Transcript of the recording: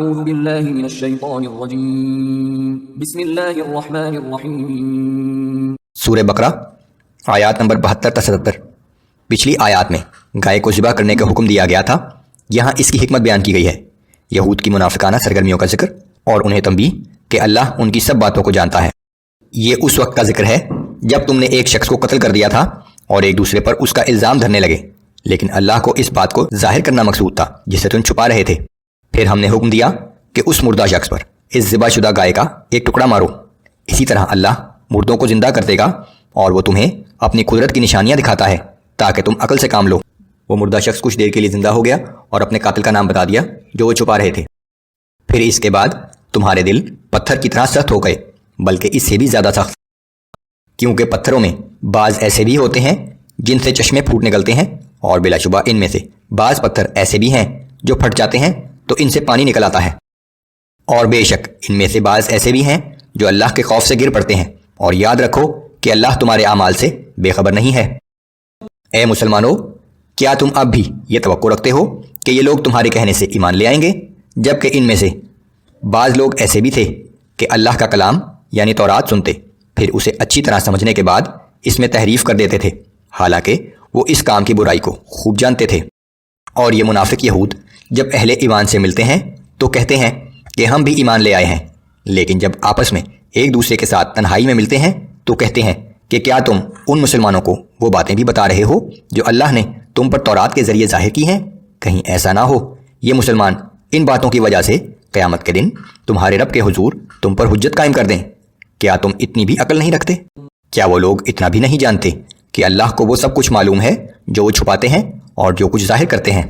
اعوذ باللہ من الشیطان الرجیم بسم اللہ الرحمن الرحیم۔ سورہ بقرہ آیات نمبر 72 تا 77۔ پچھلی آیات میں گائے کو ذبح کرنے کا حکم دیا گیا تھا، یہاں اس کی حکمت بیان کی گئی ہے، یہود کی منافقانہ سرگرمیوں کا ذکر اور انہیں تنبیہ کہ اللہ ان کی سب باتوں کو جانتا ہے۔ یہ اس وقت کا ذکر ہے جب تم نے ایک شخص کو قتل کر دیا تھا اور ایک دوسرے پر اس کا الزام دھرنے لگے، لیکن اللہ کو اس بات کو ظاہر کرنا مقصود تھا جسے تم چھپا رہے تھے۔ پھر ہم نے حکم دیا کہ اس مردہ شخص پر اس ذبح شدہ گائے کا ایک ٹکڑا مارو۔ اسی طرح اللہ مردوں کو زندہ کر دے گا اور وہ تمہیں اپنی قدرت کی نشانیاں دکھاتا ہے تاکہ تم عقل سے کام لو۔ وہ مردہ شخص کچھ دیر کے لیے زندہ ہو گیا اور اپنے قاتل کا نام بتا دیا جو وہ چھپا رہے تھے۔ پھر اس کے بعد تمہارے دل پتھر کی طرح سخت ہو گئے، بلکہ اس سے بھی زیادہ سخت، کیونکہ پتھروں میں بعض ایسے بھی ہوتے ہیں جن سے چشمے پھوٹ نکلتے ہیں، اور بلا شبہ ان میں سے بعض پتھر ایسے بھی ہیں جو پھٹ جاتے ہیں تو ان سے پانی نکل آتا ہے، اور بے شک ان میں سے بعض ایسے بھی ہیں جو اللہ کے خوف سے گر پڑتے ہیں، اور یاد رکھو کہ اللہ تمہارے اعمال سے بے خبر نہیں ہے۔ اے مسلمانوں، کیا تم اب بھی یہ توقع رکھتے ہو کہ یہ لوگ تمہارے کہنے سے ایمان لے آئیں گے، جبکہ ان میں سے بعض لوگ ایسے بھی تھے کہ اللہ کا کلام یعنی تورات سنتے، پھر اسے اچھی طرح سمجھنے کے بعد اس میں تحریف کر دیتے تھے، حالانکہ وہ اس کام کی برائی کو خوب جانتے تھے۔ اور یہ منافق یہود جب اہل ایمان سے ملتے ہیں تو کہتے ہیں کہ ہم بھی ایمان لے آئے ہیں، لیکن جب آپس میں ایک دوسرے کے ساتھ تنہائی میں ملتے ہیں تو کہتے ہیں کہ کیا تم ان مسلمانوں کو وہ باتیں بھی بتا رہے ہو جو اللہ نے تم پر تورات کے ذریعے ظاہر کی ہیں؟ کہیں ایسا نہ ہو یہ مسلمان ان باتوں کی وجہ سے قیامت کے دن تمہارے رب کے حضور تم پر حجت قائم کر دیں۔ کیا تم اتنی بھی عقل نہیں رکھتے؟ کیا وہ لوگ اتنا بھی نہیں جانتے کہ اللہ کو وہ سب کچھ معلوم ہے جو وہ چھپاتے ہیں اور جو کچھ ظاہر کرتے ہیں؟